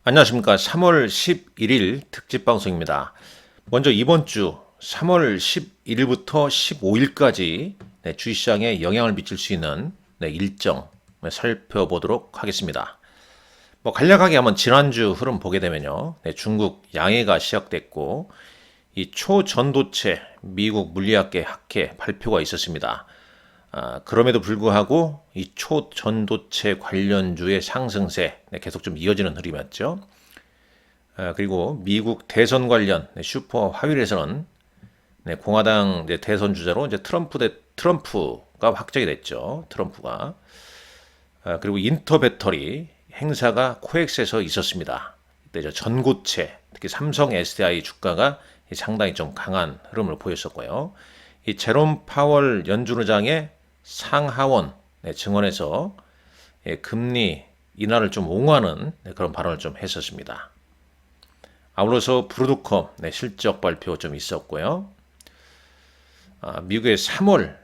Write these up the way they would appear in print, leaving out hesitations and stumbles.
안녕하십니까. 3월 11일 특집 방송입니다. 먼저 이번 주 3월 11일부터 15일까지 주식시장에 영향을 미칠 수 있는 일정 살펴보도록 하겠습니다. 간략하게 한번 지난주 흐름 보게 되면요. 중국 양해가 시작됐고 이 초전도체 미국 물리학계 학회 발표가 있었습니다. 그럼에도 불구하고 이 초전도체 관련주의 상승세 계속 좀 이어지는 흐름이었죠. 그리고 미국 대선 관련 슈퍼 화요일에서는 공화당 대선 주자로 이제 트럼프가 확정이 됐죠. 트럼프가. 그리고 인터 배터리 행사가 코엑스에서 있었습니다. 이때 전고체, 특히 삼성 SDI 주가가 상당히 좀 강한 흐름을 보였었고요. 이 제롬 파월 연준 의장의 상하원 증언에서 금리 인하를 좀 옹호하는 그런 발언을 좀 했었습니다. 아울러서 브루드컴 실적 발표 좀 있었고요. 미국의 3월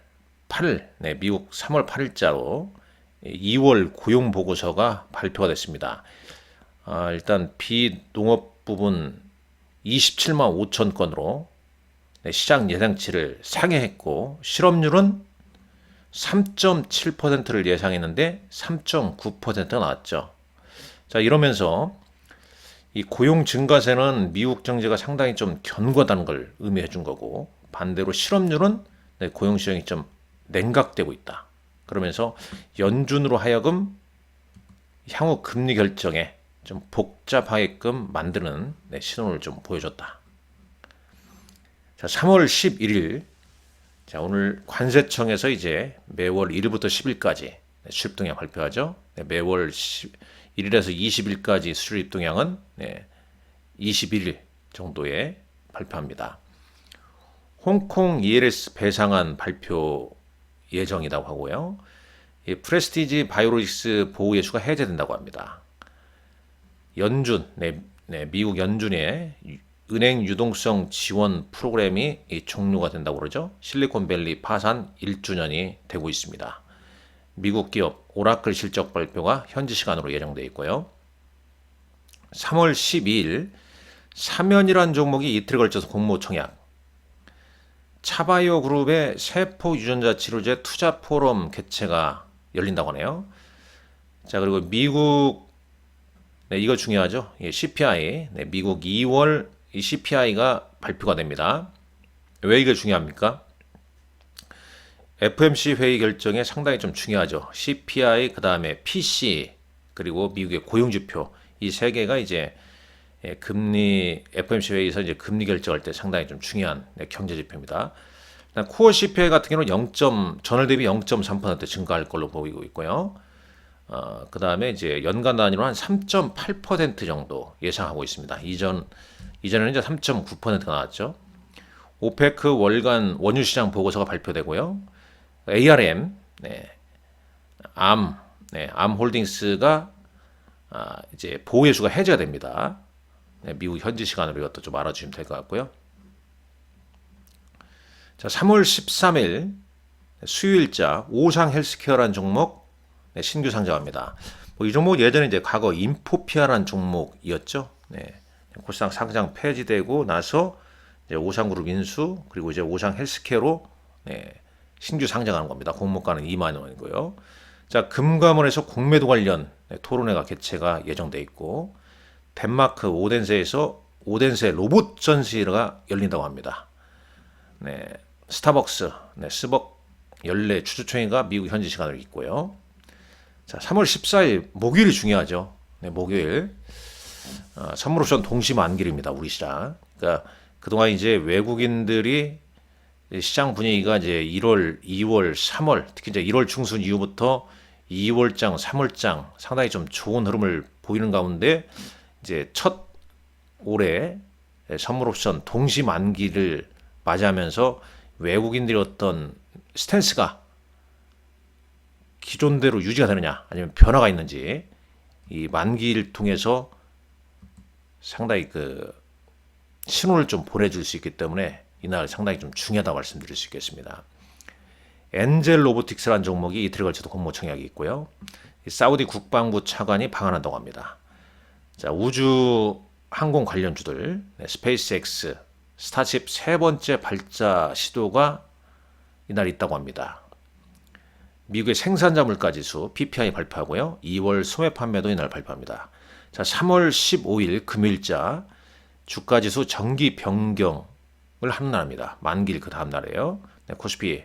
8일, 미국 3월 8일자로 2월 고용 보고서가 발표가 됐습니다. 일단 비농업 부분 27만 5천 건으로 시장 예상치를 상회했고 실업률은 3.7%를 예상했는데 3.9%가 나왔죠. 자, 이러면서 이 고용 증가세는 미국 경제가 상당히 좀 견고하다는 걸 의미해 준 거고 반대로 실업률은 고용 시장이 좀 냉각되고 있다. 그러면서 연준으로 하여금 향후 금리 결정에 좀 복잡하게끔 만드는 신호를 좀 보여줬다. 자, 3월 11일 자, 오늘 관세청에서 이제 매월 1일부터 10일까지 수입 동향 발표하죠. 매월 1일에서 20일까지 수입 동향은 21일 정도에 발표합니다. 홍콩 ELS 배상안 발표 예정이라고 하고요. 프레스티지 바이오로직스 보호 예수가 해제된다고 합니다. 연준, 미국 연준의 은행 유동성 지원 프로그램이 종료가 된다고 그러죠. 실리콘밸리 파산 1주년이 되고 있습니다. 미국 기업 오라클 실적 발표가 현지 시간으로 예정되어 있고요. 3월 12일 사면이라는 종목이 이틀에 걸쳐서 공모 청약. 차바이오 그룹의 세포 유전자 치료제 투자 포럼 개최가 열린다고 하네요. 자, 그리고 미국 이거 중요하죠. CPI 미국 2월 이 CPI가 발표가 됩니다. 왜 이게 중요합니까? FMC 회의 결정에 상당히 좀 중요하죠. CPI, 그 다음에 PC, 그리고 미국의 고용지표 이 세 개가 이제 금리 FMC 회의에서 이제 금리 결정할 때 상당히 좀 중요한 경제 지표입니다. 코어 CPI 같은 경우는 전월 대비 0.3% 증가할 걸로 보이고 있고요. 그 다음에 이제 연간 단위로 한 3.8% 정도 예상하고 있습니다. 이전에는 이제 3.9%가 나왔죠. 오페크 월간 원유 시장 보고서가 발표되고요. ARM, 암 홀딩스가 이제 보호 예수가 해제가 됩니다. 미국 현지 시간으로 이것도 좀 알아주시면 될 것 같고요. 자, 3월 13일 수요일자 오상 헬스케어라는 종목 신규 상장합니다. 이 종목 예전에 이제 과거 인포피아라는 종목이었죠. 코스닥 상장 폐지되고 나서 이제 오상그룹 인수 그리고 이제 오상 헬스케어로 신규 상장하는 겁니다. 공모가는 2만 원이고요. 자, 금감원에서 공매도 관련 토론회가 개최가 예정돼 있고 덴마크 오덴세에서 오덴세 로봇 전시회가 열린다고 합니다. 스타벅스, 스벅 연례 추주총회가 미국 현지 시간으로 있고요. 자, 3월 14일 목요일이 중요하죠. 목요일 선물옵션 동시 만기입니다. 우리 시장. 그러니까 그동안 이제 외국인들이 시장 분위기가 이제 1월, 2월, 3월, 특히 이제 1월 중순 이후부터 2월장, 3월장 상당히 좀 좋은 흐름을 보이는 가운데 이제 첫 올해 선물옵션 동시 만기를 맞이하면서 외국인들의 어떤 스탠스가 기존대로 유지가 되느냐 아니면 변화가 있는지 이 만기를 통해서 상당히 그 신호를 좀 보내줄 수 있기 때문에 이날 상당히 좀 중요하다고 말씀드릴 수 있겠습니다. 엔젤 로보틱스라는 종목이 이틀에 걸쳐서 공모 청약이 있고요. 사우디 국방부 차관이 방한한다고 합니다. 자, 우주 항공 관련주들, 네, 스페이스X, 스타쉽 세 번째 발사 시도가 이날 있다고 합니다. 미국의 생산자 물가지수 PPI 발표하고요. 2월 소매 판매도 이날 발표합니다. 자, 3월 15일 금일자 주가지수 정기 변경을 하는 날입니다. 만기일 그 다음 날이에요. 네, 코스피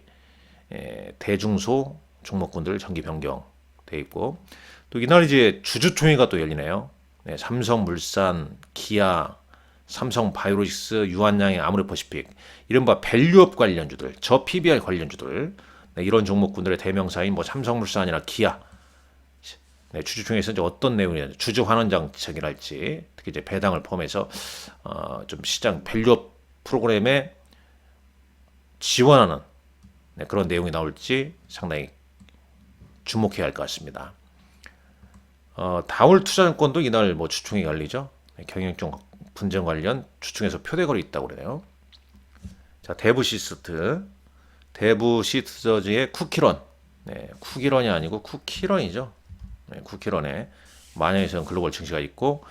대중소 종목군들 정기 변경 돼 있고, 또 이날 이제 주주총회가 또 열리네요. 네, 삼성물산, 기아, 삼성바이오로직스, 유한양행, 아모레퍼시픽, 이른바 밸류업 관련주들, 저 PBR 관련주들, 네, 이런 종목군들의 대명사인 뭐 삼성물산이나 기아, 네, 주주총회에서 이제 어떤 내용이 주주 환원 정책이랄지, 특히 이제 배당을 포함해서 좀 시장 밸류업 프로그램에 지원하는, 네, 그런 내용이 나올지 상당히 주목해야 할 것 같습니다. 다올 투자증권도 이날 뭐 주총이 열리죠. 네, 경영권 분쟁 관련 주총에서 표대거리 있다고 그러네요. 자, 대부시스터즈의 쿠키런, 네, 쿠키런이 아니고 쿠키런이죠. 네, 쿠키런에 만연해선 글로벌 증시가 있고,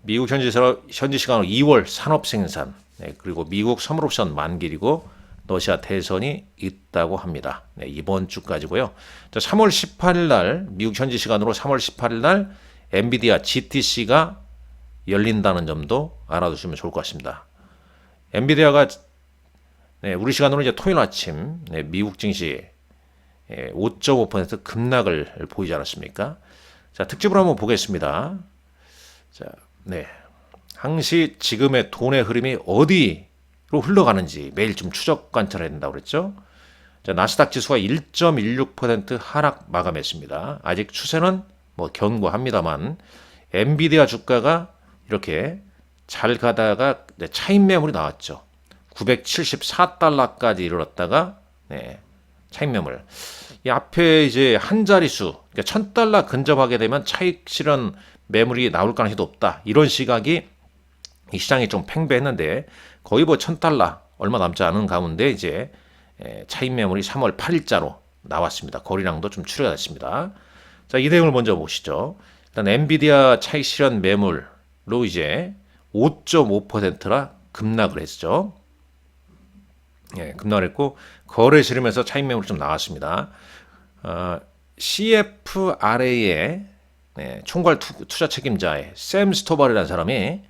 미국 현지 시간으로 2월 산업 생산, 네, 그리고 미국 선물옵션 만기이고 러시아 대선이 있다고 합니다. 네, 이번 주까지고요. 자, 3월 18일 날 미국 현지 시간으로 3월 18일 날 엔비디아 GTC가 열린다는 점도 알아두시면 좋을 것 같습니다. 엔비디아가 네, 우리 시간으로 이제 토요일 아침 네, 미국 증시 5.5% 급락을 보이지 않았습니까? 자, 특집으로 한번 보겠습니다. 자, 네, 항시 지금의 돈의 흐름이 어디로 흘러가는지 매일 좀 추적 관찰해야 된다고 그랬죠. 자, 나스닥 지수가 1.16% 하락 마감했습니다. 아직 추세는 뭐 견고합니다만, 엔비디아 주가가 이렇게 잘 가다가 차익 매물이 나왔죠. 974달러까지 이르렀다가 네, 차익 매물. 이 앞에 이제 한 자릿수, 그러니까 1000달러 근접하게 되면 차익 실현 매물이 나올 가능성이 높다. 이런 시각이 이 시장이 좀 팽배했는데, 거의 뭐 1000달러 얼마 남지 않은 가운데 이제 차익 매물이 3월 8일자로 나왔습니다. 거래량도 좀 출회가 됐습니다. 자, 이 내용을 먼저 보시죠. 일단 엔비디아 차익 실현 매물로 이제 5.5%라 급락을 했죠. 예, 급락을 했고, 거래 실험에서 차익 매물이 좀 나왔습니다. CFRA의 네, 총괄 투자 책임자의 샘 스토발이라는 사람이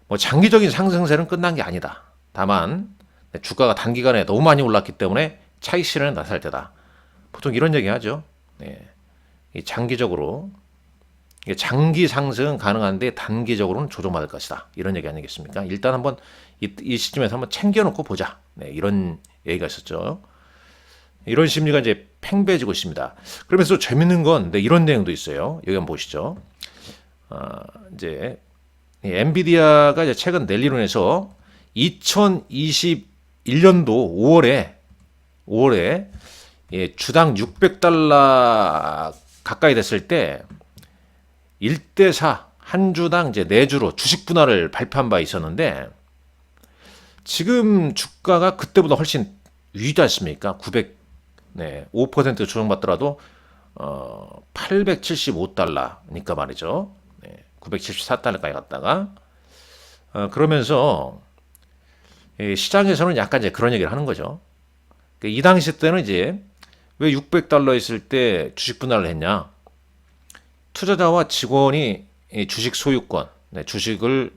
뭐 장기적인 상승세는 끝난 게 아니다. 다만 주가가 단기간에 너무 많이 올랐기 때문에 차익 실현에 나설 때다. 보통 이런 얘기 하죠. 네, 장기적으로 장기 상승은 가능한데 단기적으로는 조정받을 것이다. 이런 얘기 아니겠습니까? 일단 한번 이 시점에서 한번 챙겨놓고 보자. 네, 이런 얘기가 있었죠. 이런 심리가 이제 팽배해지고 있습니다. 그러면서 재밌는 건 네, 이런 내용도 있어요. 여기 한번 보시죠. 이제 엔비디아가 이제 최근 낼리론에서 2021년도 5월에 예, 주당 600달러 가까이 됐을 때 1대4 한 주당 이제 4주로 주식 분할을 발표한 바 있었는데, 지금 주가가 그때보다 훨씬 위지 않습니까? 5% 조정받더라도 875달러니까 말이죠. 네, 974달러까지 갔다가 그러면서 시장에서는 약간 이제 그런 얘기를 하는 거죠. 이 당시 때는 이제 왜 600달러 있을 때 주식 분할을 했냐? 투자자와 직원이 주식 소유권, 네, 주식을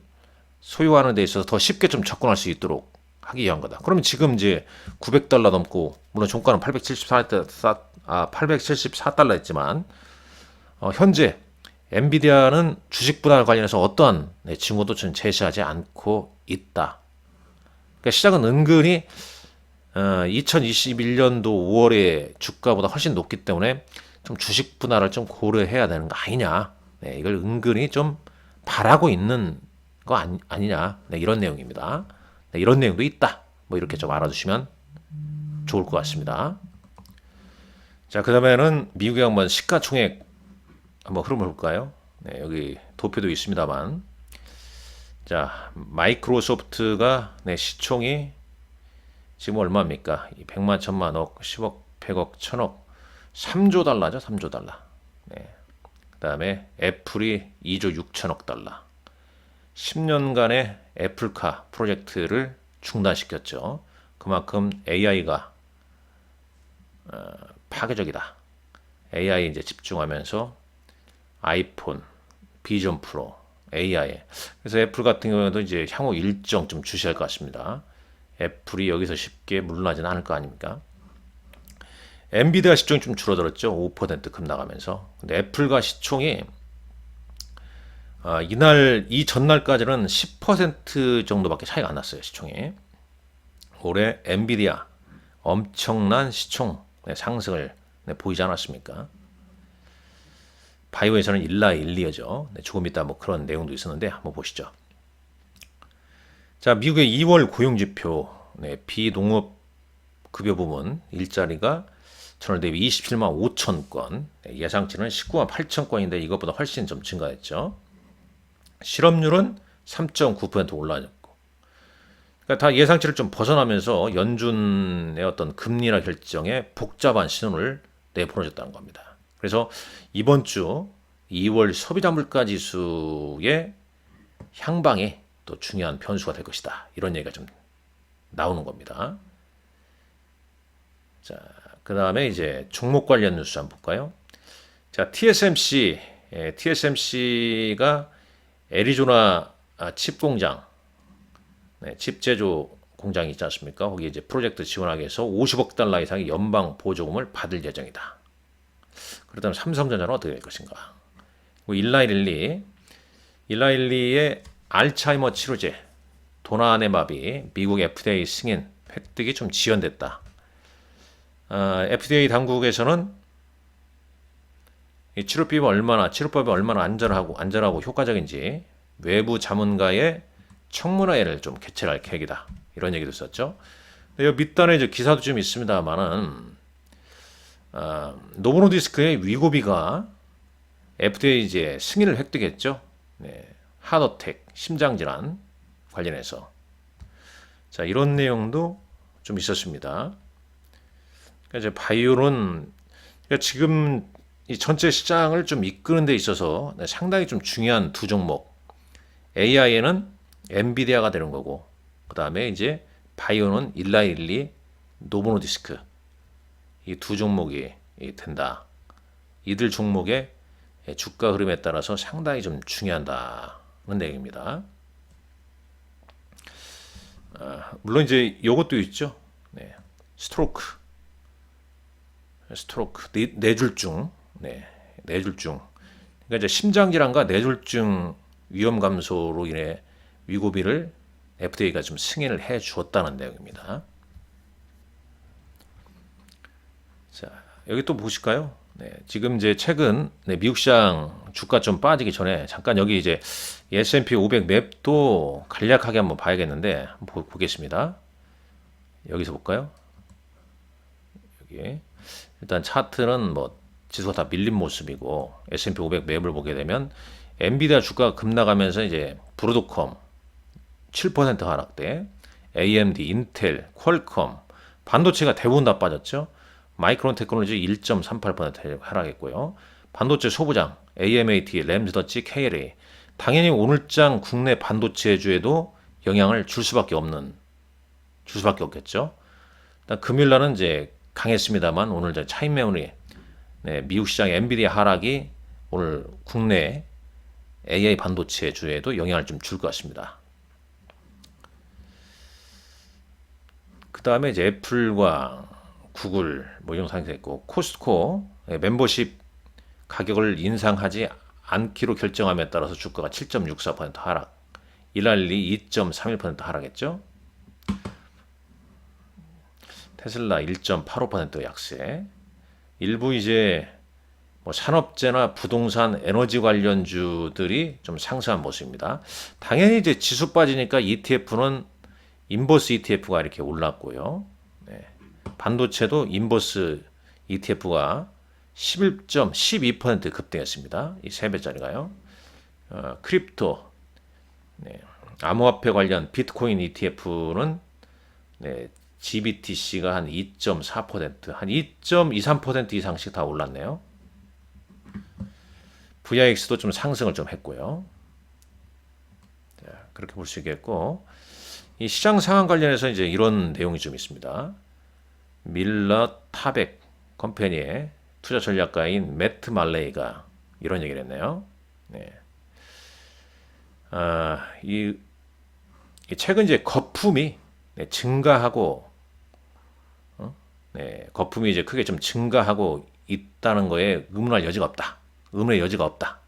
소유하는 데 있어서 더 쉽게 좀 접근할 수 있도록 하기 위한 거다. 그러면 지금 이제 900달러 넘고, 물론 종가는 874달러 했지만, 현재 엔비디아는 주식 분할 관련해서 어떠한 징후도 좀 제시하지 않고 있다. 그러니까 시장은 은근히 2021년도 5월에 주가보다 훨씬 높기 때문에 좀 주식 분할을 좀 고려해야 되는 거 아니냐. 네, 이걸 은근히 좀 바라고 있는 거 아니냐. 네, 이런 내용입니다. 네, 이런 내용도 있다. 뭐 이렇게 좀 알아두시면 좋을 것 같습니다. 자, 그 다음에는 미국의 한번 시가총액 한번 흐름을 볼까요? 네, 여기 도표도 있습니다만, 자, 마이크로소프트가 네, 시총이 지금 얼마입니까? 100만, 1000만억, 10억, 100억, 1000억, 3조 달러죠, 3조 달러. 네. 그 다음에 애플이 2조 6천억 달러. 10년간의 애플카 프로젝트를 중단시켰죠. 그만큼 AI가 파괴적이다. AI 이제 집중하면서 아이폰, 비전 프로, AI. 그래서 애플 같은 경우에도 이제 향후 일정 좀 주시할 것 같습니다. 애플이 여기서 쉽게 물러나지는 않을 거 아닙니까? 엔비디아 시총이 좀 줄어들었죠. 5% 급락하면서. 근데 애플과 시총이 이 전날까지는 10% 정도밖에 차이가 안 났어요. 시총이. 올해 엔비디아 엄청난 시총 상승을 보이지 않았습니까? 바이오에서는 일라일리어죠. 조금 이따 뭐 그런 내용도 있었는데 한번 보시죠. 자, 미국의 2월 고용지표 비농업 급여 부문 일자리가 전월 대비 27만 5천 건, 예상치는 19만 8천 건인데 이것보다 훨씬 좀 증가했죠. 실업률은 3.9% 올라졌고, 그러니까 다 예상치를 좀 벗어나면서 연준의 어떤 금리나 결정에 복잡한 신호를 내보내줬다는 겁니다. 그래서 이번 주 2월 소비자 물가 지수의 향방이 또 중요한 변수가 될 것이다. 이런 얘기가 좀 나오는 겁니다. 자, 그 다음에 이제 종목 관련 뉴스 한번 볼까요? 자, TSMC가 애리조나 칩 공장, 칩 제조 공장이 있지 않습니까? 거기 이제 프로젝트 지원하기 위해서 50억 달러 이상의 연방 보조금을 받을 예정이다. 그렇다면 삼성전자는 어떻게 될 것인가? 일라일리의 알츠하이머 치료제, 도나안의 마비, 미국 FDA 승인 획득이 좀 지연됐다. FDA 당국에서는 이 치료법이 얼마나 안전하고 효과적인지 외부 자문가의 청문회를 좀 개최할 계획이다. 이런 얘기도 있었죠. 근데 밑단에 이제 기사도 좀 있습니다만은 노보노디스크의 위고비가 FDA 이제 승인을 획득했죠. 하드어택, 심장질환 관련해서. 자, 이런 내용도 좀 있었습니다. 그러니까 이제 바이오는 그러니까 지금 이 전체 시장을 좀 이끄는 데 있어서 상당히 좀 중요한 두 종목. AI에는 엔비디아가 되는 거고, 그 다음에 이제 바이오는 일라일리, 노보노디스크. 이 두 종목이 된다. 이들 종목의 주가 흐름에 따라서 상당히 좀 중요하다는 내용입니다. 물론 이제 이것도 있죠. 스트로크, 뇌졸중, 뇌졸중. 그러니까 이제 심장질환과 뇌졸중 위험 감소로 인해 위고비를 FDA가 좀 승인을 해 주었다는 내용입니다. 자, 여기 또 보실까요? 지금 이제 최근 미국 시장 주가 좀 빠지기 전에 잠깐 여기 이제 S&P 500 맵도 간략하게 한번 봐야겠는데 한번 보겠습니다. 여기서 볼까요? 여기 일단 차트는 뭐 지수가 다 밀린 모습이고 S&P 500 맵을 보게 되면 엔비디아 주가가 급락하면서 이제 브로드컴 7% 하락대, AMD, 인텔, 퀄컴, 반도체가 대부분 다 빠졌죠. 마이크론 테크놀로지 1.38% 하락했고요. 반도체 소부장, AMAT, 램스더치, KLA. 당연히 오늘장 국내 반도체주에도 영향을 줄 수밖에 없겠죠. 일단 금요일 날은 이제 강했습니다만 오늘 이제 차익 매물이 미국 시장 엔비디아 하락이 오늘 국내 AI 반도체주에도 영향을 좀 줄 것 같습니다. 그 다음에 이제 애플과 구글 뭐 이런 상태가 있고 코스트코 멤버십 가격을 인상하지 않기로 결정함에 따라서 주가가 7.64% 하락, 일랄리 2.31% 하락했죠. 테슬라 1.85% 약세. 일부 이제 뭐 산업재나 부동산, 에너지 관련주들이 좀 상승한 모습입니다. 당연히 이제 지수 빠지니까 ETF는 인버스 ETF가 이렇게 올랐고요. 반도체도 인버스 ETF가 11.12% 급등했습니다. 이 3배짜리가요. 크립토, 암호화폐 관련 비트코인 ETF는 GBTC가 한 2.4%, 한 2.23% 이상씩 다 올랐네요. VIX도 좀 상승을 좀 했고요. 그렇게 볼 수 있겠고, 이 시장 상황 관련해서 이제 이런 내용이 좀 있습니다. 밀러 타백 컴퍼니의 투자 전략가인 매트 말레이가 이런 얘기를 했네요. 네. 이 최근 이제 거품이 증가하고, 거품이 이제 크게 좀 증가하고 있다는 거에 의문할 여지가 없다. 의문의 여지가 없다.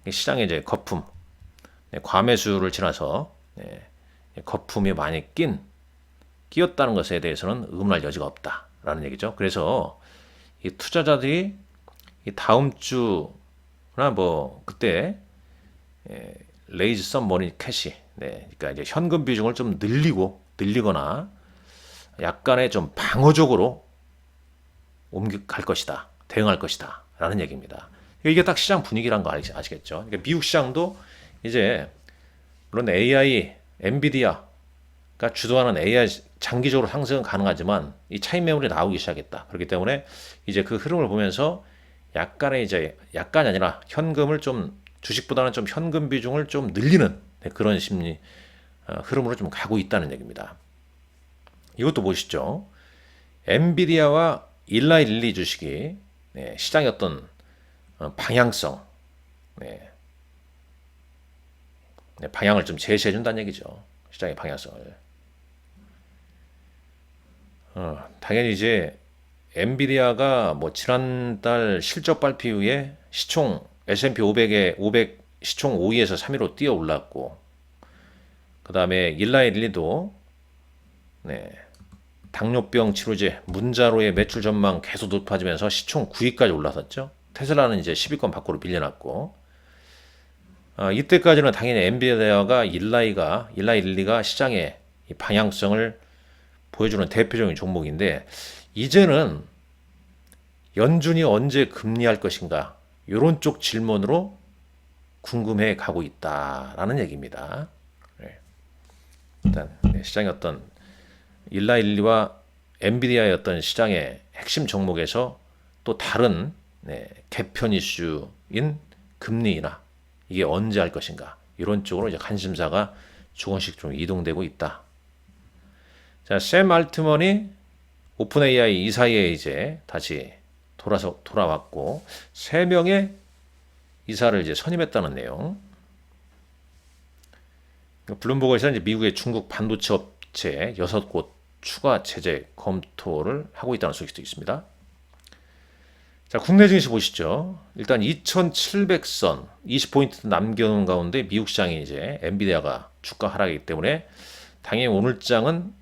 시장에 이제 거품, 과매수를 지나서 거품이 많이 끼었다는 것에 대해서는 의문할 여지가 없다라는 얘기죠. 그래서 이 투자자들이 이 다음 주나 뭐 그때 레이즈 썸 머니 캐시, 그러니까 이제 현금 비중을 좀 늘리거나 약간의 좀 방어적으로 갈 것이다, 대응할 것이다라는 얘기입니다. 이게 딱 시장 분위기란 거 아시겠죠? 그러니까 미국 시장도 이제 물론 AI, 엔비디아가 주도하는 AI 장기적으로 상승은 가능하지만 이 차익 매물이 나오기 시작했다. 그렇기 때문에 이제 그 흐름을 보면서 약간이 아니라 현금을 좀 주식보다는 좀 현금 비중을 좀 늘리는 그런 심리 흐름으로 좀 가고 있다는 얘기입니다. 이것도 보시죠. 엔비디아와 일라이 릴리 주식이 시장의 어떤 방향성, 방향을 좀 제시해 준다는 얘기죠. 시장의 방향성을. 당연히 이제 엔비디아가 뭐 지난달 실적 발표 이후에 시총 S&P 500 시총 5위에서 3위로 뛰어 올랐고, 그 다음에 일라이 릴리도 당뇨병 치료제 문자로의 매출 전망 계속 높아지면서 시총 9위까지 올라섰죠. 테슬라는 이제 10위권 밖으로 빌려났고, 이때까지는 당연히 엔비디아가 일라이 릴리가 시장의 방향성을 보여주는 대표적인 종목인데, 이제는 연준이 언제 금리할 것인가 이런 쪽 질문으로 궁금해 가고 있다라는 얘기입니다. 일단 시장의 어떤 일라이 릴리와 엔비디아의 어떤 시장의 핵심 종목에서 또 다른 개편 이슈인 금리나 이게 언제 할 것인가 이런 쪽으로 이제 관심사가 조금씩 좀 이동되고 있다. 자, 샘 알트먼이 오픈 AI 이사에 이제 다시 돌아왔고 3명의 이사를 이제 선임했다는 내용. 블룸버그에서 이제 미국의 중국 반도체 업체 6곳 추가 제재 검토를 하고 있다는 소식도 있습니다. 자, 국내 증시 보시죠. 일단 2,700선 20포인트 남겨놓은 가운데 미국 시장이 이제 엔비디아가 주가 하락이기 때문에 당연히 오늘 장은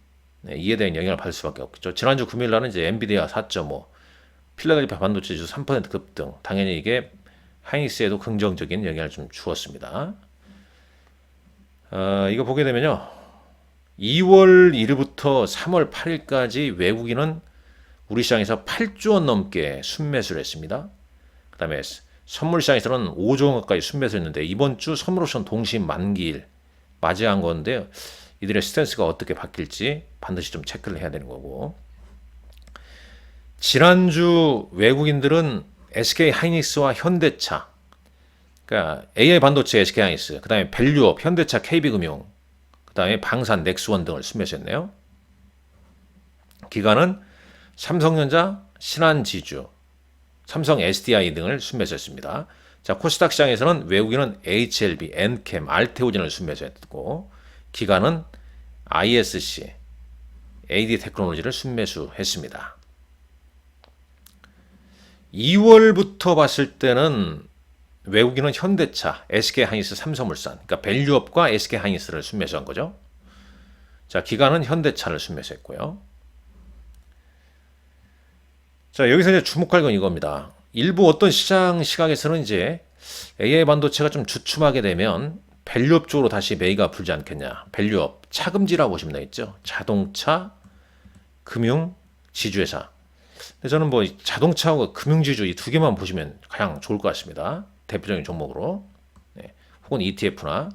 이에 대한 영향을 받을 수밖에 없겠죠. 지난주 금요일 날은 이제 엔비디아 4.5, 필라델피아 반도체 지수 3% 급등. 당연히 이게 하이닉스에도 긍정적인 영향을 좀 주었습니다. 이거 보게 되면요. 2월 1일부터 3월 8일까지 외국인은 우리 시장에서 8조 원 넘게 순매수를 했습니다. 그 다음에 선물 시장에서는 5조 원 가까이 순매수 했는데 이번 주 선물 옵션 동시 만기일 맞이한 건데요. 이들의 스탠스가 어떻게 바뀔지 반드시 좀 체크를 해야 되는 거고. 지난주 외국인들은 SK 하이닉스와 현대차, 그러니까 AI 반도체 SK 하이닉스, 그 다음에 밸류업, 현대차, KB금융, 그 다음에 방산, 넥스원 등을 순매수했네요. 기관은 삼성전자, 신한지주, 삼성 SDI 등을 순매수했습니다. 자, 코스닥 시장에서는 외국인은 HLB, 엔캠, 알테오젠을 순매수했고, 기관은 ISC, AD 테크놀로지를 순매수했습니다. 2월부터 봤을 때는 외국인은 현대차, SK 하이닉스, 삼성물산, 그러니까 밸류업과 SK 하이닉스를 순매수한 거죠. 자, 기관은 현대차를 순매수했고요. 자, 여기서 이제 주목할 건 이겁니다. 일부 어떤 시장 시각에서는 이제 AI 반도체가 좀 주춤하게 되면 밸류업 쪽으로 다시 매기가 불지 않겠냐. 밸류업, 차금지라고 보시면 되겠죠. 자동차, 금융, 지주회사. 근데 저는 뭐 자동차하고 금융지주 이 두 개만 보시면 가장 좋을 것 같습니다. 대표적인 종목으로. 혹은 ETF나.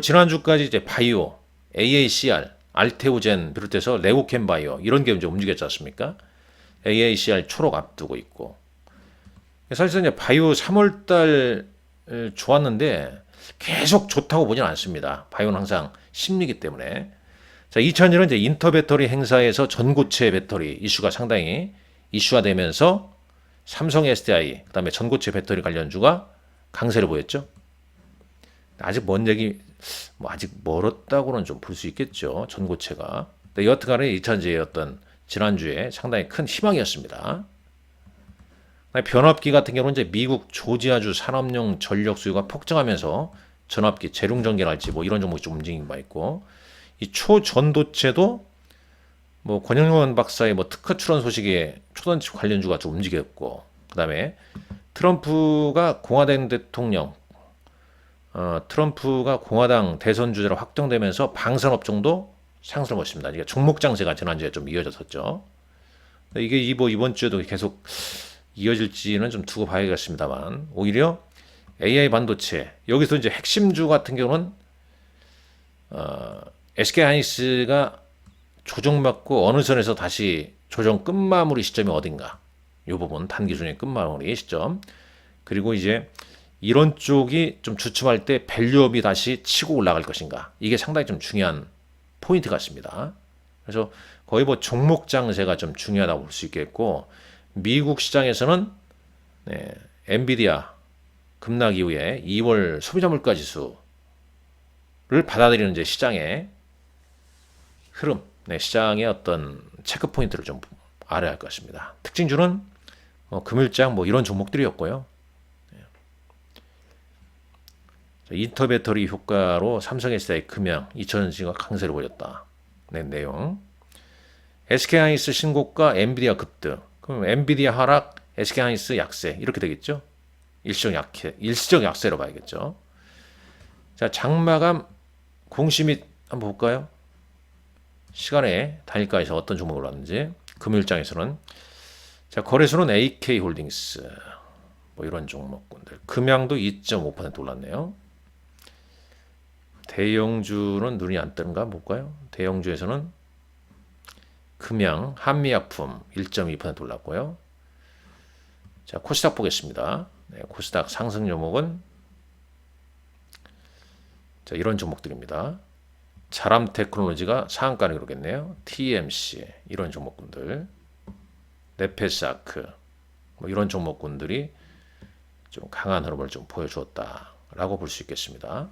지난주까지 이제 바이오, AACR, 알테오젠 비롯해서 레고캠 바이오 이런 게 이제 움직였지 않습니까? AACR 초록 앞두고 있고. 사실상 이제 바이오 3월달 좋았는데 계속 좋다고 보지는 않습니다. 바이오는 항상 심리기 때문에. 자, 2000년은 이제 인터배터리 행사에서 전고체 배터리 이슈가 상당히 이슈가 되면서 삼성 SDI, 그다음에 전고체 배터리 관련주가 강세를 보였죠. 아직 먼 얘기, 뭐 아직 멀었다고는 좀 볼 수 있겠죠. 전고체가. 근데 여하튼간에 2000년의 어떤 지난주에 상당히 큰 희망이었습니다. 변압기 같은 경우는 이제 미국 조지아주 산업용 전력 수요가 폭증하면서 전압기 재룡 전개랄지 뭐 이런 종목이 좀 움직인 바 있고, 이 초전도체도 뭐 권영원 박사의 뭐 특허 출원 소식에 초전지 관련주가 좀 움직였고, 그다음에 트럼프가 공화당 대통령, 트럼프가 공화당 대선 주자로 확정되면서 방산업종도 상승을 했습니다. 이게 종목 장세가 지난주에 좀 이어졌었죠. 이게 이번 주에도 계속 이어질지는 좀 두고 봐야겠습니다만, 오히려 AI 반도체 여기서 이제 핵심주 같은 경우는 SK하이닉스가 조정받고 어느 선에서 다시 조정 끝마무리 시점이 어딘가, 이 부분 단기 중에 끝마무리 시점, 그리고 이제 이런 쪽이 좀 주춤할 때 밸류업이 다시 치고 올라갈 것인가, 이게 상당히 좀 중요한 포인트 같습니다. 그래서 거의 뭐 종목 장세가 좀 중요하다고 볼 수 있겠고, 미국 시장에서는 엔비디아 급락 이후에 2월 소비자 물가 지수를 받아들이는 이제 시장의 흐름, 시장의 어떤 체크 포인트를 좀 알아야 할 것입니다. 특징주는 금일장 뭐 이런 종목들이었고요. 인터배터리 효과로 삼성 SDI 금양 2000년지가 강세를 보였다. 내용. SK하이닉스 신고가 엔비디아 급등. 그럼 엔비디아 하락, SK하이닉스 약세 이렇게 되겠죠. 일시적 약세로 봐야겠죠. 자, 장마감 공시 및 한번 볼까요? 시간에 단일가에서 어떤 종목을 올랐는지. 금일장에서는 자, 거래소는 AK홀딩스 뭐 이런 종목군들. 금양도 2.5% 올랐네요. 대형주는 눈이 안 뜨는가 볼까요? 대형주에서는 금양, 한미약품 1.2% 올랐고요. 자, 코스닥 보겠습니다. 코스닥 상승 종목은 자, 이런 종목들입니다. 자람 테크놀로지가 상한가를 그러겠네요. TMC 이런 종목군들, 네페사크 뭐 이런 종목군들이 좀 강한 흐름을 좀 보여주었다라고 볼 수 있겠습니다.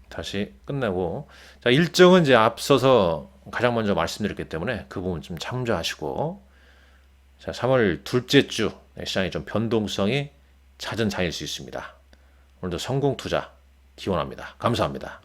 다시 끝내고, 자, 일정은 이제 앞서서 가장 먼저 말씀드렸기 때문에 그 부분 좀 참조하시고, 자, 3월 둘째 주 시장의 좀 변동성이 잦은 장일 수 있습니다. 오늘도 성공 투자 기원합니다. 감사합니다.